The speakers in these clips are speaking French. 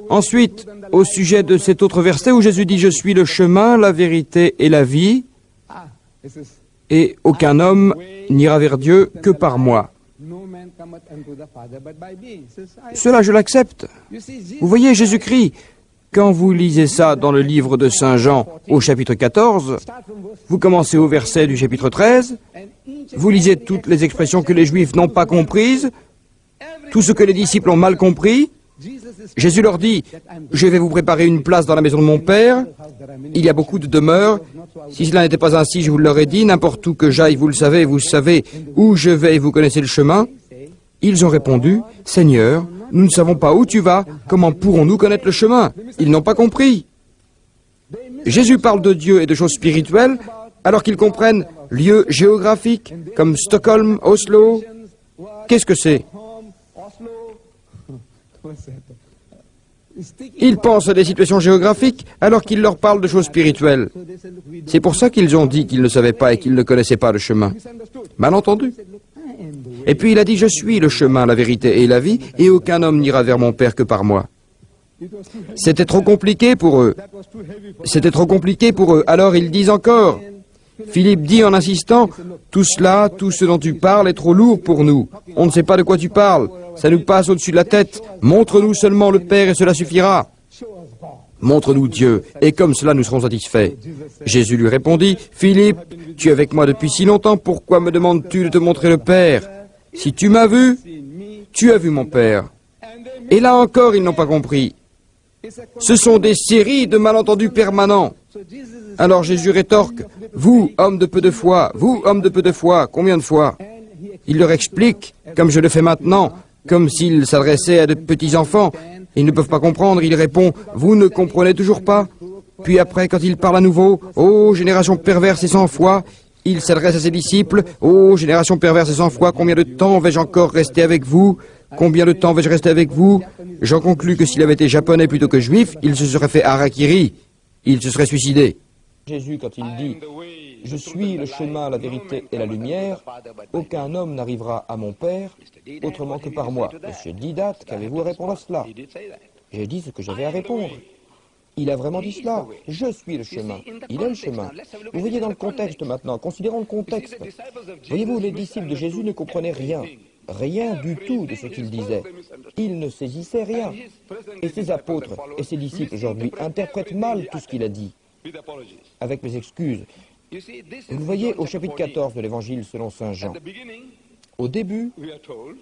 Ensuite, au sujet de cet autre verset où Jésus dit « Je suis le chemin, la vérité et la vie, et aucun homme n'ira vers Dieu que par moi. » Cela, je l'accepte. Vous voyez, Jésus-Christ, quand vous lisez ça dans le livre de Saint Jean au chapitre 14, vous commencez au verset du chapitre 13, vous lisez toutes les expressions que les Juifs n'ont pas comprises, tout ce que les disciples ont mal compris. Jésus leur dit, je vais vous préparer une place dans la maison de mon Père, il y a beaucoup de demeures, si cela n'était pas ainsi, je vous l'aurais dit, n'importe où que j'aille, vous savez où je vais et vous connaissez le chemin. Ils ont répondu, Seigneur, nous ne savons pas où tu vas, comment pourrons-nous connaître le chemin? Ils n'ont pas compris. Jésus parle de Dieu et de choses spirituelles, alors qu'ils comprennent lieux géographiques, comme Stockholm, Oslo. Qu'est-ce que c'est? Ils pensent à des situations géographiques alors qu'il leur parle de choses spirituelles. C'est pour ça qu'ils ont dit qu'ils ne savaient pas et qu'ils ne connaissaient pas le chemin. Mal entendu. Et puis il a dit, je suis le chemin, la vérité et la vie, et aucun homme n'ira vers mon Père que par moi. C'était trop compliqué pour eux. C'était trop compliqué pour eux. Alors ils disent encore. Philippe dit en insistant, tout cela, tout ce dont tu parles est trop lourd pour nous. On ne sait pas de quoi tu parles. Ça nous passe au-dessus de la tête. Montre-nous seulement le Père et cela suffira. Montre-nous Dieu, et comme cela nous serons satisfaits. Jésus lui répondit, Philippe, tu es avec moi depuis si longtemps, pourquoi me demandes-tu de te montrer le Père? Si tu m'as vu, tu as vu mon Père. Et là encore, ils n'ont pas compris. Ce sont des séries de malentendus permanents. Alors Jésus rétorque, vous, homme de peu de foi, vous, homme de peu de foi, combien de fois? Il leur explique, comme je le fais maintenant, comme s'il s'adressait à de petits enfants. Ils ne peuvent pas comprendre, il répond, vous ne comprenez toujours pas? Puis après, quand il parle à nouveau, ô génération perverse et sans foi, il s'adresse à ses disciples, ô génération perverse et sans foi, combien de temps vais-je encore rester avec vous? Combien de temps vais-je rester avec vous? J'en conclus que s'il avait été japonais plutôt que juif, il se serait fait harakiri, il se serait suicidé. Jésus, quand il dit « Je suis le chemin, la vérité et la lumière, aucun homme n'arrivera à mon Père autrement que par moi. » Monsieur Didat, qu'avez-vous à répondre à cela? J'ai dit ce que j'avais à répondre. Il a vraiment dit cela. Je suis le chemin. Il est le chemin. Vous voyez dans le contexte maintenant, considérons le contexte. Voyez-vous, les disciples de Jésus ne comprenaient rien. Rien du tout de ce qu'il disait. Ils ne saisissaient rien. Et ses apôtres et ses disciples aujourd'hui interprètent mal tout ce qu'il a dit. Avec mes excuses. Vous voyez au chapitre 14 de l'Évangile selon Saint Jean. Au début,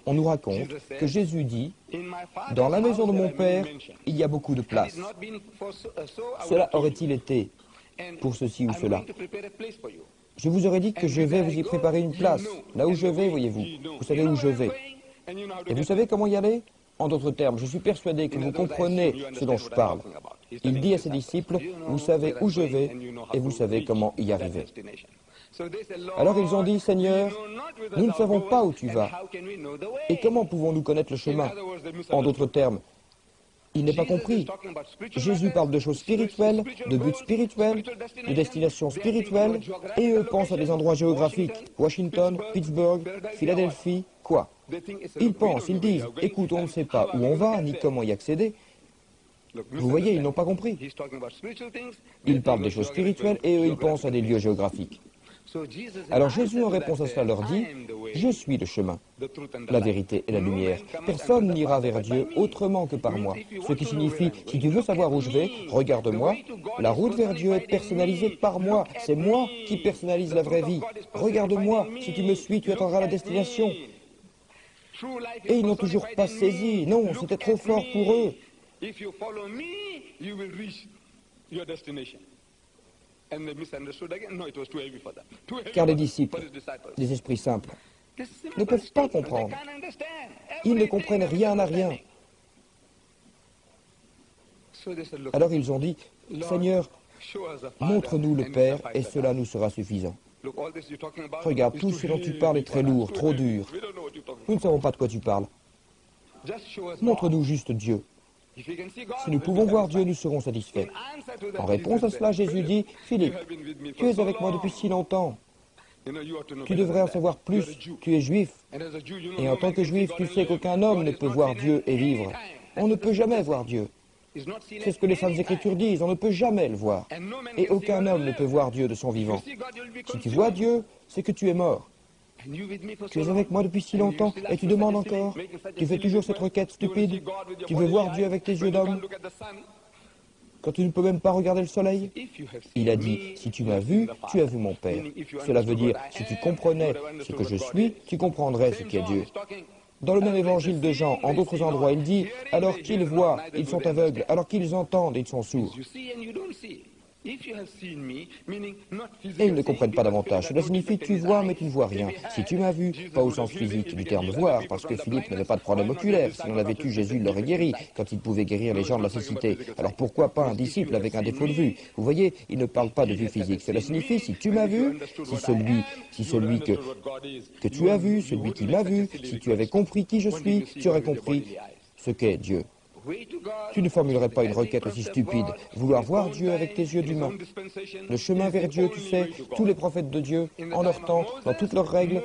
on nous raconte que Jésus dit « Dans la maison de mon Père, il y a beaucoup de place. » Cela aurait-il été pour ceci ou cela? Je vous aurais dit que je vais vous y préparer une place. Là où je vais, voyez-vous. Vous savez où je vais. Et vous savez comment y aller? En d'autres termes, je suis persuadé que vous comprenez ce dont je parle. Il dit à ses disciples, vous savez où je vais et vous savez comment y arriver. Alors ils ont dit, Seigneur, nous ne savons pas où tu vas. Et comment pouvons-nous connaître le chemin? En d'autres termes, il n'est pas compris. Jésus parle de choses spirituelles, de buts spirituels, de destinations spirituelles, et eux pensent à des endroits géographiques. Washington, Pittsburgh, Philadelphie, quoi? Ils pensent, ils disent, écoute, on ne sait pas où on va, ni comment y accéder. Vous voyez, ils n'ont pas compris. Ils parlent des choses spirituelles et eux, ils pensent à des lieux géographiques. Alors Jésus, en réponse à cela, leur dit, « Je suis le chemin, la vérité et la lumière. Personne n'ira vers Dieu autrement que par moi. » Ce qui signifie, si tu veux savoir où je vais, regarde-moi. La route vers Dieu est personnalisée par moi. C'est moi qui personnalise la vraie vie. Regarde-moi. Si tu me suis, tu atteindras la destination. Et ils n'ont toujours pas saisi. Non, c'était trop fort pour eux. Car les disciples, les esprits simples, ne peuvent pas comprendre. Ils ne comprennent rien à rien. Alors ils ont dit, Seigneur, montre-nous le Père et cela nous sera suffisant. Regarde, tout ce dont tu parles est très lourd, trop dur. Nous ne savons pas de quoi tu parles. Montre-nous juste Dieu. Si nous pouvons voir Dieu, nous serons satisfaits. En réponse à cela, Jésus dit, Philippe, tu es avec moi depuis si longtemps. Tu devrais en savoir plus, tu es juif. Et en tant que juif, tu sais qu'aucun homme ne peut voir Dieu et vivre. On ne peut jamais voir Dieu. C'est ce que les Saintes Écritures disent, on ne peut jamais le voir. Et aucun homme ne peut voir Dieu de son vivant. Si tu vois Dieu, c'est que tu es mort. Tu es avec moi depuis si longtemps et tu demandes encore. Tu fais toujours cette requête stupide. Tu veux voir Dieu avec tes yeux d'homme quand tu ne peux même pas regarder le soleil. Il a dit, si tu m'as vu, tu as vu mon Père. Cela veut dire, si tu comprenais ce que je suis, tu comprendrais ce qu'est Dieu. Dans le même évangile de Jean, en d'autres endroits, il dit, alors qu'ils voient, ils sont aveugles, alors qu'ils entendent, ils sont sourds. Et ils ne comprennent pas davantage. Cela signifie tu vois mais tu ne vois rien. Si tu m'as vu, pas au sens physique du terme voir, parce que Philippe n'avait pas de problème oculaire. Si on avait tu, Jésus l'aurait guéri, quand il pouvait guérir les gens de la cécité. Alors pourquoi pas un disciple avec un défaut de vue? Vous voyez, il ne parle pas de vue physique. Cela signifie si tu m'as vu, si celui que tu as vu, celui qui m'a vu, si tu avais compris qui je suis, tu aurais compris ce qu'est Dieu. Tu ne formulerais pas une requête aussi stupide, vouloir voir Dieu avec tes yeux d'humain. Le chemin vers Dieu, tu sais, tous les prophètes de Dieu, en leur temps, dans toutes leurs règles,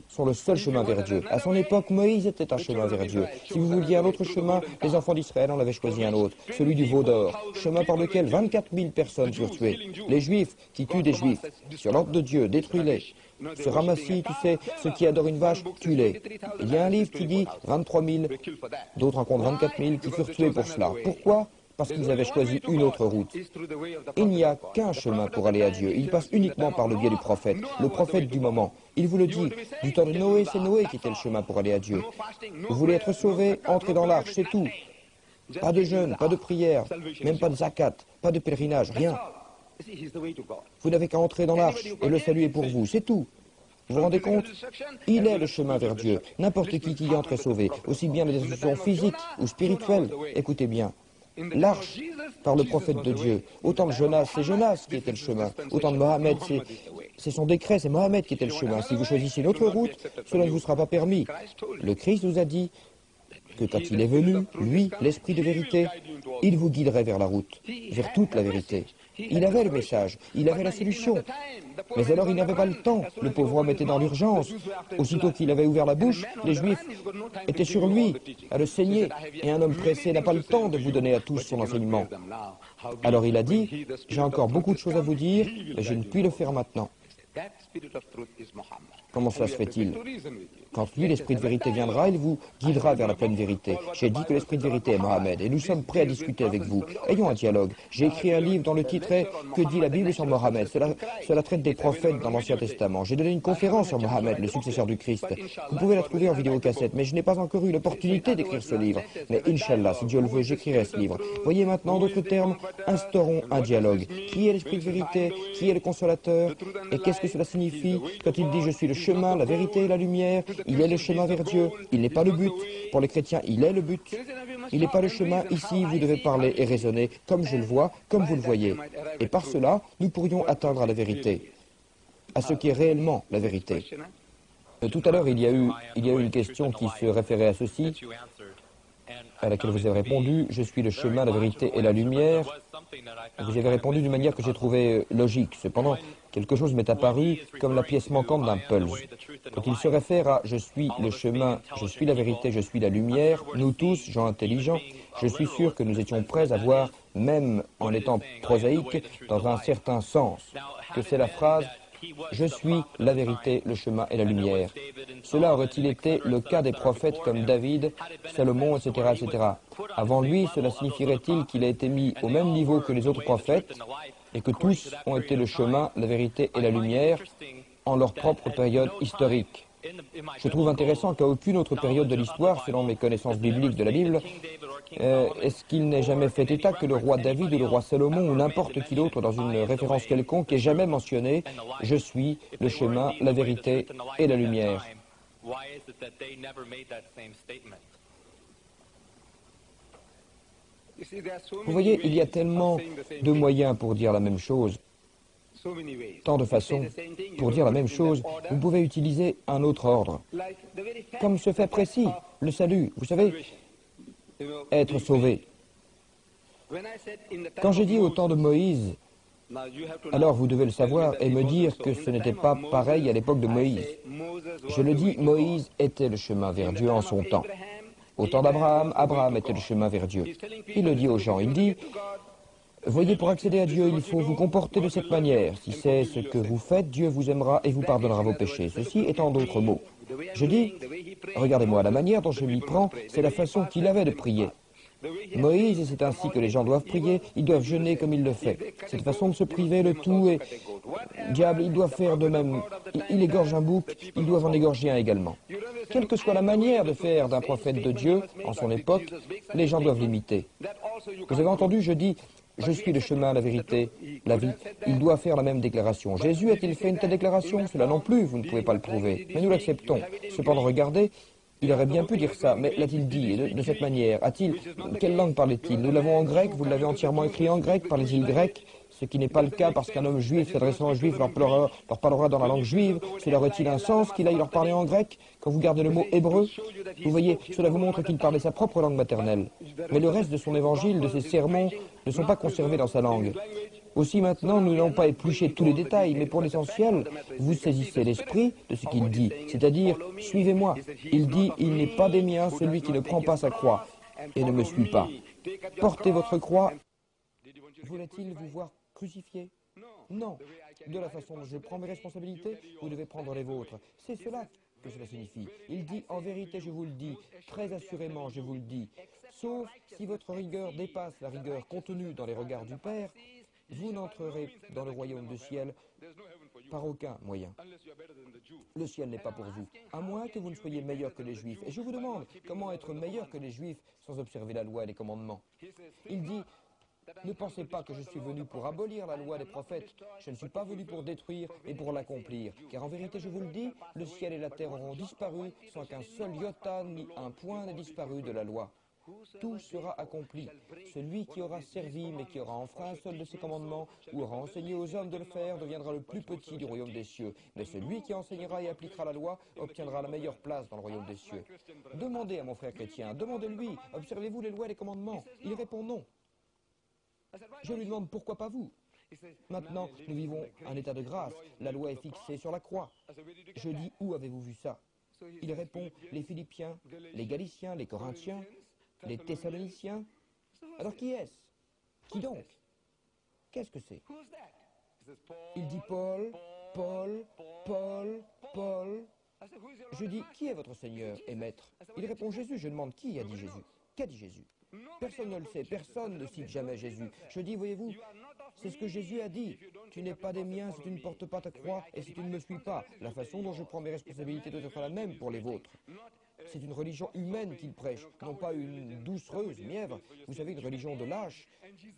sont le seul chemin vers Dieu. À son époque, Moïse était un chemin vers Dieu. Si vous vouliez un autre chemin, les enfants d'Israël en avaient choisi un autre, celui du veau d'or, chemin par lequel 24 000 personnes furent tuées. Les Juifs qui tuent des Juifs, sur l'ordre de Dieu, détruis-les. Ce ramassis, tu sais, ceux qui adorent une vache, tue-les. Il y a un livre qui dit 23 000, d'autres en comptent 24 000 qui furent tués pour cela. Pourquoi? Parce qu'ils avaient choisi une autre route. Il n'y a qu'un chemin pour aller à Dieu. Il passe uniquement par le biais du prophète, le prophète du moment. Il vous le dit, du temps de Noé, c'est Noé qui était le chemin pour aller à Dieu. Vous voulez être sauvé, entrez dans l'arche, c'est tout. Pas de jeûne, pas de prière, même pas de zakat, pas de pèlerinage, rien. Vous n'avez qu'à entrer dans l'arche et le salut est pour vous, c'est tout. Vous vous rendez compte? Il est le chemin vers Dieu. N'importe qui y entre est sauvé, aussi bien les institutions physiques ou spirituelles. Écoutez bien. L'arche, par le prophète de Dieu. Autant de Jonas, c'est Jonas qui était le chemin. Autant de Mohamed, c'est son décret, c'est Mohamed qui était le chemin. Si vous choisissez une autre route, cela ne vous sera pas permis. Le Christ nous a dit que quand il est venu, lui, l'Esprit de vérité, il vous guiderait vers la route, vers toute la vérité. Il avait le message, il avait la solution. Mais alors il n'avait pas le temps. Le pauvre homme était dans l'urgence. Aussitôt qu'il avait ouvert la bouche, les Juifs étaient sur lui, à le saigner. Et un homme pressé n'a pas le temps de vous donner à tous son enseignement. Alors il a dit, j'ai encore beaucoup de choses à vous dire, mais je ne puis le faire maintenant. Comment cela se fait-il? Quand lui, l'Esprit de vérité, viendra, il vous guidera vers la pleine vérité. J'ai dit que l'Esprit de vérité est Mohamed, et nous sommes prêts à discuter avec vous. Ayons un dialogue. J'ai écrit un livre dont le titre est « Que dit la Bible sur Mohamed ?» Cela traite des prophètes dans l'Ancien Testament. J'ai donné une conférence sur Mohamed, le successeur du Christ. Vous pouvez la trouver en vidéocassette, mais je n'ai pas encore eu l'opportunité d'écrire ce livre. Mais Inch'Allah, si Dieu le veut, j'écrirai ce livre. Voyez maintenant, en d'autres termes, instaurons un dialogue. Qui est l'Esprit de vérité? Qui est le consolateur? Et qu'est-ce que cela signifie quand il dit « Je suis le chemin, la vérité et la lumière », il est le chemin vers Dieu, il n'est pas le but. Pour les chrétiens, il est le but. Il n'est pas le chemin. Ici, vous devez parler et raisonner comme je le vois, comme vous le voyez. Et par cela, nous pourrions atteindre à la vérité, à ce qui est réellement la vérité. Tout à l'heure, il y a eu une question qui se référait à ceci, à laquelle vous avez répondu, je suis le chemin, la vérité et la lumière. Vous avez répondu d'une manière que j'ai trouvée logique. Cependant, quelque chose m'est apparu comme la pièce manquante d'un puzzle. Quand il se réfère à « je suis le chemin, je suis la vérité, je suis la lumière », nous tous, gens intelligents, je suis sûr que nous étions prêts à voir, même en étant prosaïques, dans un certain sens, que c'est la phrase « Je suis la vérité, le chemin et la lumière ». Cela aurait-il été le cas des prophètes comme David, Salomon, etc., etc. Avant lui, cela signifierait-il qu'il a été mis au même niveau que les autres prophètes et que tous ont été le chemin, la vérité et la lumière en leur propre période historique? Je trouve intéressant qu'à aucune autre période de l'histoire, selon mes connaissances bibliques de la Bible, est-ce qu'il n'ait jamais fait état que le roi David ou le roi Salomon ou n'importe qui d'autre dans une référence quelconque ait jamais mentionné « Je suis le chemin, la vérité et la lumière ». Vous voyez, il y a tellement de moyens pour dire la même chose, tant de façons pour dire la même chose, vous pouvez utiliser un autre ordre. Comme ce fait précis, le salut, vous savez, être sauvé. Quand j'ai dit au temps de Moïse, alors vous devez le savoir et me dire que ce n'était pas pareil à l'époque de Moïse. Je le dis, Moïse était le chemin vers Dieu en son temps. Au temps d'Abraham, Abraham était le chemin vers Dieu. Il le dit aux gens, il dit, voyez, pour accéder à Dieu, il faut vous comporter de cette manière. Si c'est ce que vous faites, Dieu vous aimera et vous pardonnera vos péchés. Ceci étant d'autres mots. Je dis, regardez-moi, la manière dont je m'y prends, c'est la façon qu'il avait de prier. Moïse, et c'est ainsi que les gens doivent prier, ils doivent jeûner comme il le fait. Cette façon de se priver, le tout, et diable, ils doivent faire de même. Il égorge un bouc, ils doivent en égorger un également. Quelle que soit la manière de faire d'un prophète de Dieu, en son époque, les gens doivent l'imiter. Vous avez entendu, je dis, je suis le chemin, la vérité, la vie. Il doit faire la même déclaration. Jésus a-t-il fait une telle déclaration? Cela non plus, vous ne pouvez pas le prouver. Mais nous l'acceptons. Cependant, regardez, il aurait bien pu dire ça, mais l'a-t-il dit de cette manière? Quelle langue parlait-il? Nous l'avons en grec, vous l'avez entièrement écrit en grec, parlez-il grec? Ce qui n'est pas le cas parce qu'un homme juif s'adressant aux juifs leur parlera dans la langue juive. Cela aurait-il un sens qu'il aille leur parler en grec? Quand vous gardez le mot hébreu, vous voyez, cela vous montre qu'il parlait sa propre langue maternelle. Mais le reste de son évangile, de ses sermons, ne sont pas conservés dans sa langue. Aussi maintenant, nous n'allons pas éplucher tous les détails, mais pour l'essentiel, vous saisissez l'esprit de ce qu'il dit, c'est-à-dire, suivez-moi. Il dit, il n'est pas des miens celui qui ne prend pas sa croix et ne me suit pas. Portez votre croix. Voulait-il vous voir crucifié? Non. De la façon dont je prends mes responsabilités, vous devez prendre les vôtres. C'est cela que cela signifie. Il dit, en vérité, je vous le dis, très assurément, je vous le dis, sauf si votre rigueur dépasse la rigueur contenue dans les regards du Père, vous n'entrerez dans le royaume du ciel par aucun moyen. Le ciel n'est pas pour vous, à moins que vous ne soyez meilleur que les Juifs. Et je vous demande, comment être meilleur que les Juifs sans observer la loi et les commandements? Il dit, ne pensez pas que je suis venu pour abolir la loi des prophètes. Je ne suis pas venu pour détruire, mais pour l'accomplir. Car en vérité, je vous le dis, le ciel et la terre auront disparu sans qu'un seul iota ni un point n'ait disparu de la loi. Tout sera accompli. Celui qui aura servi, mais qui aura enfreint un seul de ses commandements, ou aura enseigné aux hommes de le faire, deviendra le plus petit du royaume des cieux. Mais celui qui enseignera et appliquera la loi obtiendra la meilleure place dans le royaume des cieux. Demandez à mon frère chrétien, demandez-lui, observez-vous les lois et les commandements? Il répond non. Je lui demande pourquoi pas vous? Maintenant, nous vivons un état de grâce. La loi est fixée sur la croix. Je dis, où avez-vous vu ça? Il répond, les Philippiens, les Galiciens, les Corinthiens, les Thessaloniciens. Alors qui est-ce? Qui donc? Qu'est-ce que c'est? Il dit Paul, Paul, Paul, Paul. Je dis, qui est votre Seigneur et Maître? Il répond Jésus. Je demande, qui a dit Jésus? Qu'a dit Jésus? Personne ne le sait, personne ne cite jamais Jésus. Je dis, voyez-vous, c'est ce que Jésus a dit. Tu n'es pas des miens si tu ne portes pas ta croix et si tu ne me suis pas. La façon dont je prends mes responsabilités doit être la même pour les vôtres. C'est une religion humaine qu'il prêche, non pas une doucereuse mièvre. Vous savez, une religion de lâche,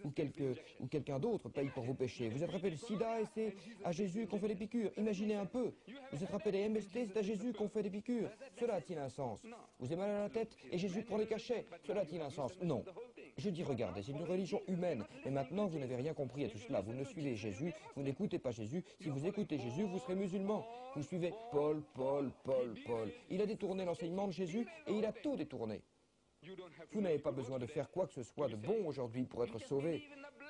où quelqu'un d'autre paye pour vos péchés. Vous attrapez le sida et c'est à Jésus qu'on fait des piqûres. Imaginez un peu. Vous attrapez des MST, c'est à Jésus qu'on fait des piqûres. Cela a-t-il un sens? Vous avez mal à la tête et Jésus prend des cachets. Cela a-t-il un sens? Non. Je dis, regardez, c'est une religion humaine. Et maintenant, vous n'avez rien compris à tout cela. Vous ne suivez Jésus, vous n'écoutez pas Jésus. Si vous écoutez Jésus, vous serez musulman. Vous suivez Paul, Paul, Paul, Paul. Il a détourné l'enseignement de Jésus et il a tout détourné. Vous n'avez pas besoin de faire quoi que ce soit de bon aujourd'hui pour être sauvé.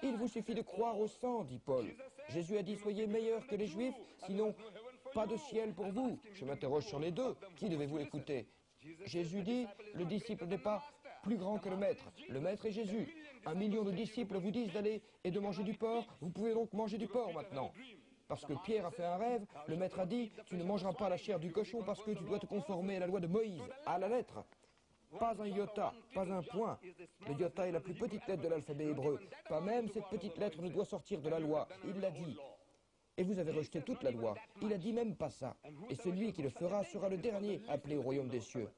Il vous suffit de croire au sang, dit Paul. Jésus a dit, soyez meilleurs que les Juifs, sinon pas de ciel pour vous. Je m'interroge sur les deux. Qui devez-vous écouter? Jésus dit, le disciple n'est pas plus grand que le maître. Le maître est Jésus. 1 million de disciples vous disent d'aller et de manger du porc. Vous pouvez donc manger du porc maintenant. Parce que Pierre a fait un rêve, le maître a dit, tu ne mangeras pas la chair du cochon parce que tu dois te conformer à la loi de Moïse, à la lettre. Pas un iota, pas un point. Le iota est la plus petite lettre de l'alphabet hébreu. Pas même cette petite lettre ne doit sortir de la loi. Il l'a dit. Et vous avez rejeté toute la loi. Il a dit même pas ça. Et celui qui le fera sera le dernier appelé au royaume des cieux.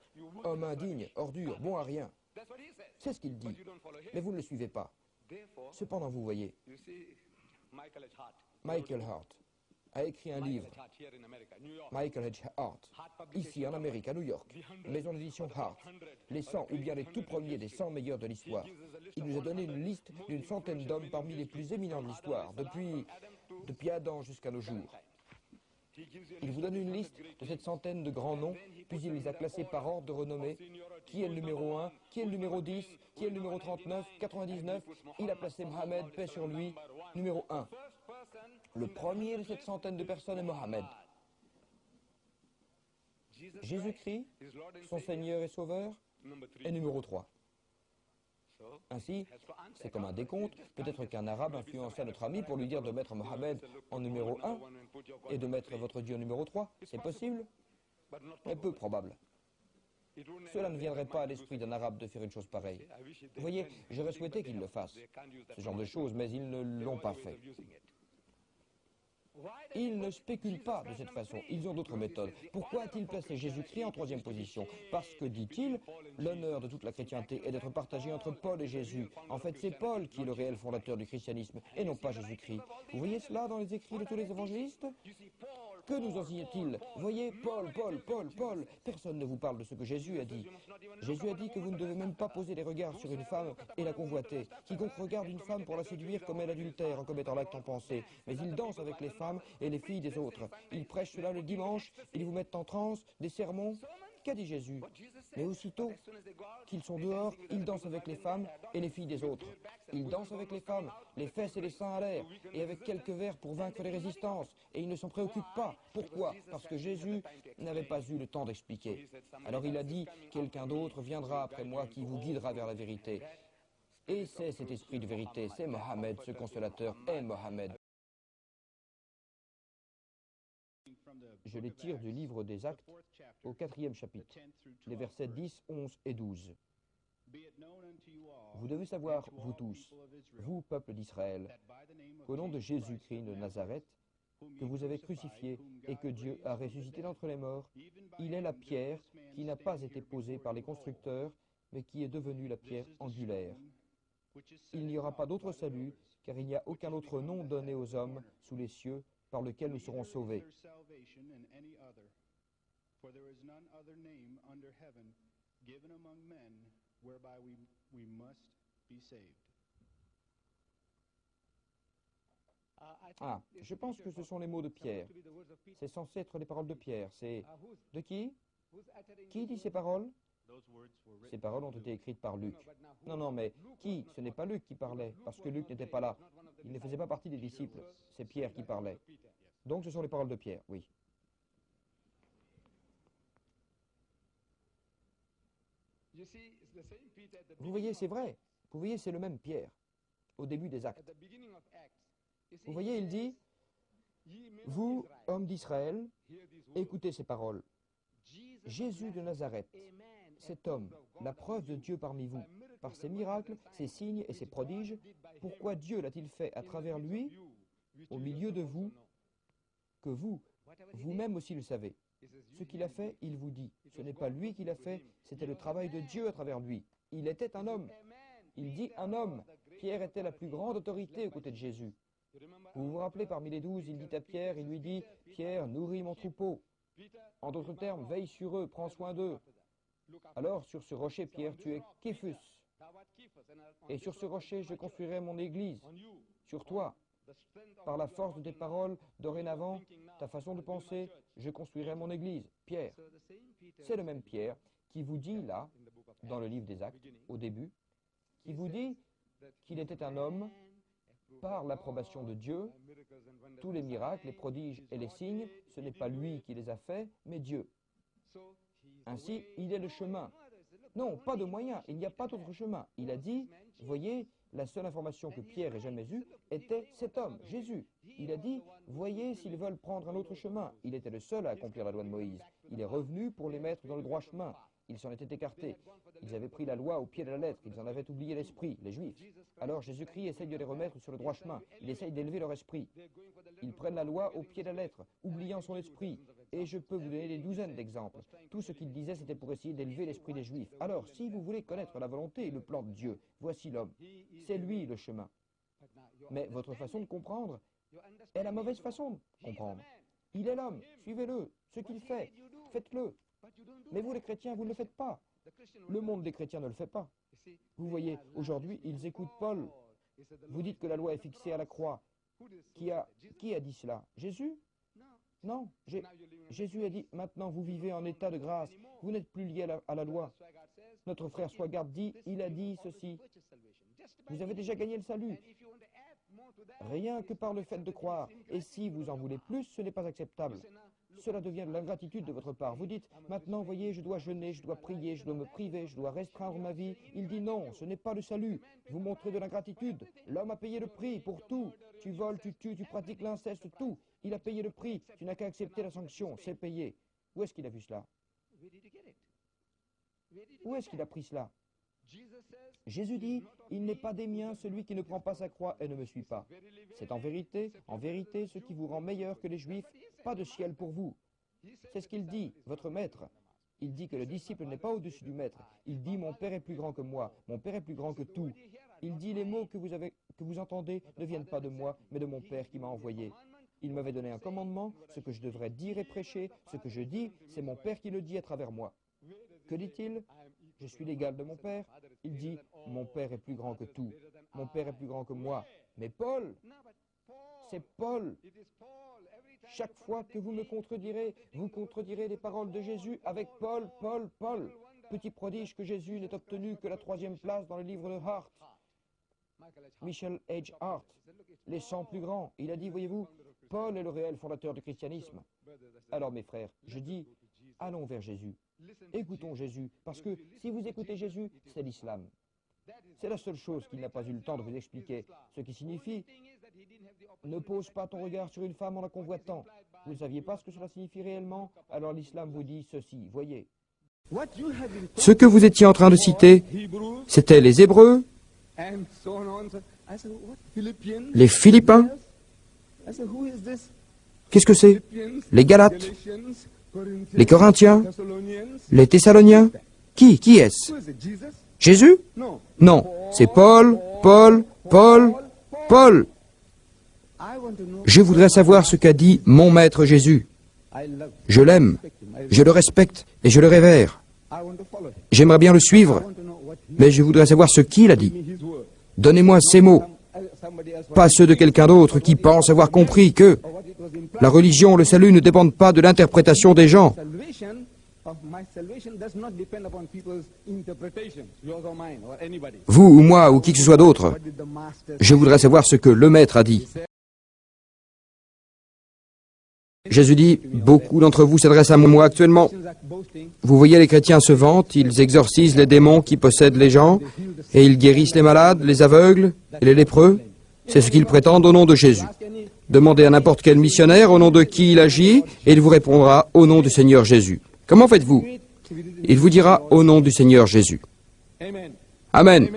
Homme indigne, ordure, bon à rien. C'est ce qu'il dit. Mais vous ne le suivez pas. Cependant, vous voyez, Michael Hart a écrit un livre, Michael H. Hart, ici en Amérique, à New York, maison d'édition Hart, les 100 ou bien les tout premiers des 100 meilleurs de l'histoire. Il nous a donné une liste d'une centaine d'hommes parmi les plus éminents de l'histoire, depuis Adam jusqu'à nos jours. Il vous donne une liste de cette centaine de grands noms, puis il les a classés par ordre de renommée. Qui est le numéro 1, qui est le numéro 10, qui est le numéro 39, 99. Il a placé Mohammed, paix sur lui, numéro 1. Le premier de cette centaine de personnes est Mohammed. Jésus-Christ, son Seigneur et Sauveur, Et numéro 3. Ainsi, c'est comme un décompte. Peut-être qu'un arabe influença notre ami pour lui dire de mettre Mohammed en numéro 1 et de mettre votre Dieu en numéro 3. C'est possible, mais peu probable. Cela ne viendrait pas à l'esprit d'un arabe de faire une chose pareille. Vous voyez, j'aurais souhaité qu'ils le fassent, ce genre de choses, mais ils ne l'ont pas fait. Ils ne spéculent pas de cette façon, ils ont d'autres méthodes. Pourquoi a-t-il placé Jésus-Christ en troisième position? Parce que, dit-il, l'honneur de toute la chrétienté est d'être partagé entre Paul et Jésus. En fait, c'est Paul qui est le réel fondateur du christianisme, et non pas Jésus-Christ. Vous voyez cela dans les écrits de tous les évangélistes? Que nous enseigne-t-il? Voyez, Paul. Personne ne vous parle de ce que Jésus a dit. Jésus a dit que vous ne devez même pas poser les regards sur une femme et la convoiter. Quiconque regarde une femme pour la séduire commet l'adultère en commettant l'acte en pensée. Mais il danse avec les femmes et les filles des autres. Ils prêchent cela le dimanche, ils vous mettent en transe, des sermons. Qu'a dit Jésus? Mais aussitôt qu'ils sont dehors, ils dansent avec les femmes et les filles des autres. Ils dansent avec les femmes, les fesses et les seins à l'air, et avec quelques vers pour vaincre les résistances. Et ils ne s'en préoccupent pas. Pourquoi? Parce que Jésus n'avait pas eu le temps d'expliquer. Alors il a dit, quelqu'un d'autre viendra après moi qui vous guidera vers la vérité. Et c'est cet esprit de vérité, c'est Mohammed, ce consolateur est Mohammed. Je les tire du livre des Actes au 4e chapitre, les versets 10, 11 et 12. Vous devez savoir, vous tous, vous, peuple d'Israël, qu'au nom de Jésus-Christ de Nazareth, que vous avez crucifié et que Dieu a ressuscité d'entre les morts, il est la pierre qui n'a pas été posée par les constructeurs, mais qui est devenue la pierre angulaire. Il n'y aura pas d'autre salut, car il n'y a aucun autre nom donné aux hommes sous les cieux par lequel nous serons sauvés. Ah, je pense que ce sont les mots de Pierre. C'est censé être les paroles de Pierre. C'est de qui? Qui dit ces paroles? Ces paroles ont été écrites par Luc. Non, mais qui? Ce n'est pas Luc qui parlait, parce que Luc n'était pas là. Il ne faisait pas partie des disciples. C'est Pierre qui parlait. Donc ce sont les paroles de Pierre, oui. Vous voyez, c'est vrai. Vous voyez, c'est le même Pierre, au début des Actes. Vous voyez, il dit, « Vous, hommes d'Israël, écoutez ces paroles. Jésus de Nazareth, cet homme, la preuve de Dieu parmi vous, par ses miracles, ses signes et ses prodiges, pourquoi Dieu l'a-t-il fait à travers lui, au milieu de vous, que vous, vous-même aussi le savez. Ce qu'il a fait, il vous dit. Ce n'est pas lui qui l'a fait, c'était le travail de Dieu à travers lui. Il était un homme. Il dit un homme. Pierre était la plus grande autorité aux côtés de Jésus. Vous vous rappelez, parmi les 12, il dit à Pierre, il lui dit, « Pierre, nourris mon troupeau. En d'autres termes, veille sur eux, prends soin d'eux. Alors, sur ce rocher, Pierre, tu es Képhus. Et sur ce rocher, je construirai mon église. Sur toi, par la force de tes paroles, dorénavant, ta façon de penser, je construirai mon église. » Pierre. C'est le même Pierre qui vous dit là, dans le livre des Actes, au début, qui vous dit qu'il était un homme par l'approbation de Dieu. Tous les miracles, les prodiges et les signes, ce n'est pas lui qui les a faits, mais Dieu. Ainsi, il est le chemin. Non, pas de moyen, il n'y a pas d'autre chemin. Il a dit, voyez, la seule information que Pierre ait jamais eue était cet homme, Jésus. Il a dit, voyez s'ils veulent prendre un autre chemin. Il était le seul à accomplir la loi de Moïse. Il est revenu pour les mettre dans le droit chemin. Ils s'en étaient écartés. Ils avaient pris la loi au pied de la lettre. Ils en avaient oublié l'esprit, les Juifs. Alors Jésus-Christ essaye de les remettre sur le droit chemin. Il essaye d'élever leur esprit. Ils prennent la loi au pied de la lettre, oubliant son esprit. Et je peux vous donner des douzaines d'exemples. Tout ce qu'il disait, c'était pour essayer d'élever l'esprit des Juifs. Alors, si vous voulez connaître la volonté et le plan de Dieu, voici l'homme. C'est lui le chemin. Mais votre façon de comprendre est la mauvaise façon de comprendre. Il est l'homme, suivez-le. Ce qu'il fait, faites-le. Mais vous, les chrétiens, vous ne le faites pas. Le monde des chrétiens ne le fait pas. Vous voyez, aujourd'hui, ils écoutent Paul. Vous dites que la loi est fixée à la croix. Qui a dit cela? Jésus? Non. Jésus a dit, maintenant vous vivez en état de grâce. Vous n'êtes plus lié à la loi. Notre frère Swagart dit, il a dit ceci. Vous avez déjà gagné le salut. Rien que par le fait de croire. Et si vous en voulez plus, ce n'est pas acceptable. cela devient de l'ingratitude de votre part. Vous dites, maintenant, voyez, je dois jeûner, je dois prier, je dois me priver, je dois restreindre ma vie. Il dit non, ce n'est pas le salut. Vous montrez de l'ingratitude. L'homme a payé le prix pour tout. Tu voles, tu tues, tu pratiques l'inceste, tout. Il a payé le prix. Tu n'as qu'à accepter la sanction, c'est payé. Où est-ce qu'il a vu cela? Où est-ce qu'il a pris cela? Jésus dit, il n'est pas des miens celui qui ne prend pas sa croix et ne me suit pas. C'est en vérité, ce qui vous rend meilleur que les Juifs, pas de ciel pour vous. C'est ce qu'il dit, votre maître. Il dit que le disciple n'est pas au-dessus du maître. Il dit, mon Père est plus grand que moi, mon Père est plus grand que tout. Il dit, les mots que vous entendez ne viennent pas de moi, mais de mon Père qui m'a envoyé. Il m'avait donné un commandement, ce que je devrais dire et prêcher, ce que je dis, c'est mon Père qui le dit à travers moi. Que dit-il? Je suis l'égal de mon Père. Il dit, mon Père est plus grand que tout. Mon Père est plus grand que moi. Mais Paul, c'est Paul. Chaque fois que vous me contredirez, vous contredirez les paroles de Jésus avec Paul, Paul, Paul. Petit prodige que Jésus n'ait obtenu que la 3e place dans le livre de Hart. Michel H. Hart, les 100 plus grands. Il a dit, voyez-vous, Paul est le réel fondateur du christianisme. Alors mes frères, je dis, allons vers Jésus. Écoutons Jésus, parce que si vous écoutez Jésus, c'est l'islam. C'est la seule chose qu'il n'a pas eu le temps de vous expliquer, ce qui signifie « Ne pose pas ton regard sur une femme en la convoitant ». Vous ne saviez pas ce que cela signifie réellement? Alors l'islam vous dit ceci, voyez. Ce que vous étiez en train de citer, c'était les Hébreux, les Philippiens. Qu'est-ce que c'est? Les Galates, les Corinthiens, les Thessaloniens. Qui est-ce? Jésus? Non, c'est Paul, Paul, Paul, Paul. Je voudrais savoir ce qu'a dit mon maître Jésus. Je l'aime, je le respecte et je le révère. J'aimerais bien le suivre, mais je voudrais savoir ce qu'il a dit. Donnez-moi ces mots, pas ceux de quelqu'un d'autre qui pense avoir compris que la religion, le salut ne dépendent pas de l'interprétation des gens. Vous ou moi ou qui que ce soit d'autre, je voudrais savoir ce que le maître a dit. Jésus dit, beaucoup d'entre vous s'adressent à moi actuellement. Vous voyez, les chrétiens se vantent, ils exorcisent les démons qui possèdent les gens, et ils guérissent les malades, les aveugles et les lépreux. C'est ce qu'ils prétendent au nom de Jésus. Demandez à n'importe quel missionnaire au nom de qui il agit, et il vous répondra au nom du Seigneur Jésus. Comment faites-vous? Il vous dira au nom du Seigneur Jésus. Amen.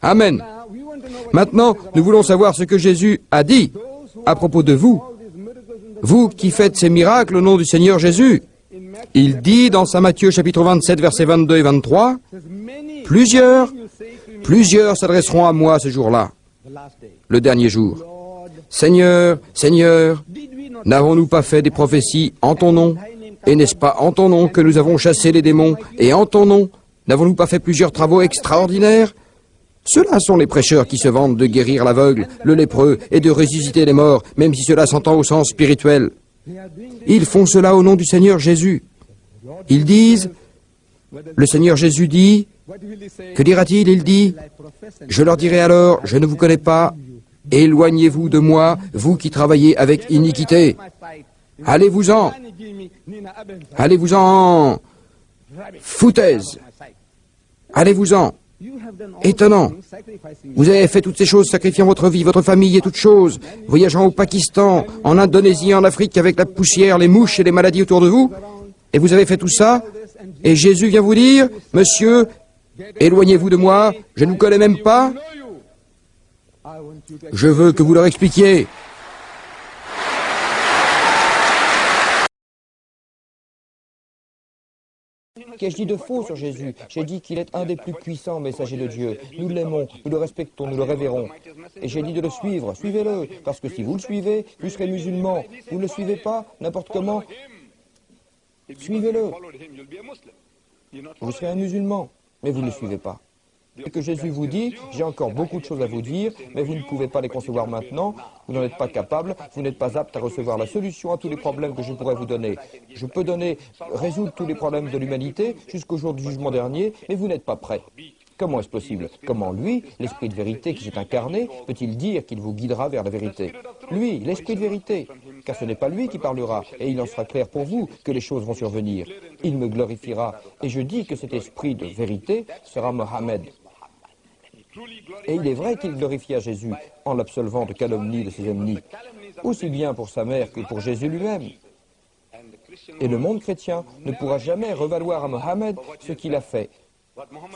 Amen. Maintenant, nous voulons savoir ce que Jésus a dit à propos de vous. Vous qui faites ces miracles au nom du Seigneur Jésus. Il dit dans Saint Matthieu chapitre 27 versets 22 et 23, plusieurs s'adresseront à moi ce jour-là, le dernier jour. Seigneur, Seigneur, n'avons-nous pas fait des prophéties en ton nom? Et n'est-ce pas en ton nom que nous avons chassé les démons? Et en ton nom, n'avons-nous pas fait plusieurs travaux extraordinaires? Ceux-là sont les prêcheurs qui se vantent de guérir l'aveugle, le lépreux et de ressusciter les morts, même si cela s'entend au sens spirituel. Ils font cela au nom du Seigneur Jésus. Ils disent, le Seigneur Jésus dit, que dira-t-il? Il dit, je leur dirai alors, je ne vous connais pas, éloignez-vous de moi, vous qui travaillez avec iniquité. Allez-vous-en, allez-vous-en, foutaise, allez-vous-en. Étonnant. Vous avez fait toutes ces choses, sacrifiant votre vie, votre famille et toutes choses, voyageant au Pakistan, en Indonésie, en Afrique, avec la poussière, les mouches et les maladies autour de vous, et vous avez fait tout ça, et Jésus vient vous dire, monsieur, éloignez-vous de moi, je ne vous connais même pas. Je veux que vous leur expliquiez. Qu'ai-je dit de faux sur Jésus? J'ai dit qu'il est un des plus puissants messagers de Dieu. Nous l'aimons, nous le respectons, nous le révérons. Et j'ai dit de le suivre. Suivez-le, parce que si vous le suivez, vous serez musulman. Vous ne le suivez pas, n'importe comment, suivez-le. Vous serez un musulman, mais vous ne le suivez pas. Et que Jésus vous dit, j'ai encore beaucoup de choses à vous dire, mais vous ne pouvez pas les concevoir maintenant, vous n'en êtes pas capable, vous n'êtes pas apte à recevoir la solution à tous les problèmes que je pourrais vous donner. Je peux résoudre tous les problèmes de l'humanité jusqu'au jour du jugement dernier, mais vous n'êtes pas prêt. Comment est-ce possible? Comment lui, l'Esprit de vérité qui s'est incarné, peut-il dire qu'il vous guidera vers la vérité? Lui, l'Esprit de vérité. car ce n'est pas lui qui parlera, et il en sera clair pour vous que les choses vont survenir. Il me glorifiera, et je dis que cet esprit de vérité sera Mohammed. Et il est vrai qu'il glorifia Jésus en l'absolvant de calomnie de ses ennemis, aussi bien pour sa mère que pour Jésus lui-même. Et le monde chrétien ne pourra jamais revaloir à Mohammed ce qu'il a fait,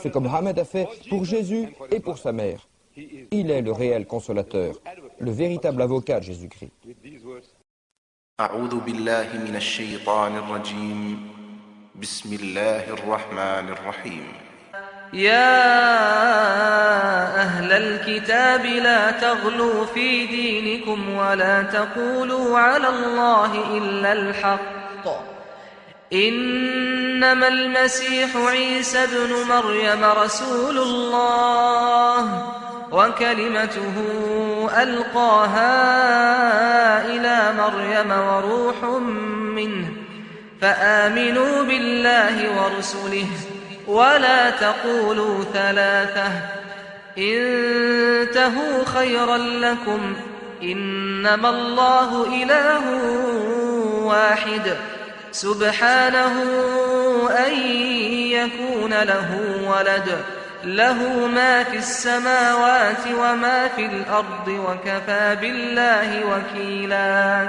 ce que Mohammed a fait pour Jésus et pour sa mère. Il est le réel consolateur, le véritable avocat de Jésus-Christ. أعوذ بالله من الشيطان الرجيم بسم الله الرحمن الرحيم يا أهل الكتاب لا تغلوا في دينكم ولا تقولوا على الله إلا الحق إنما المسيح عيسى ابن مريم رسول الله وكلمته ألقاها إلى مريم وروح منه فآمنوا بالله ورسله ولا تقولوا ثلاثة انتهوا خيرا لكم إنما الله إله واحد سبحانه أن يكون له ولد له ما في السماوات وما في الأرض وكفى بالله وكيلا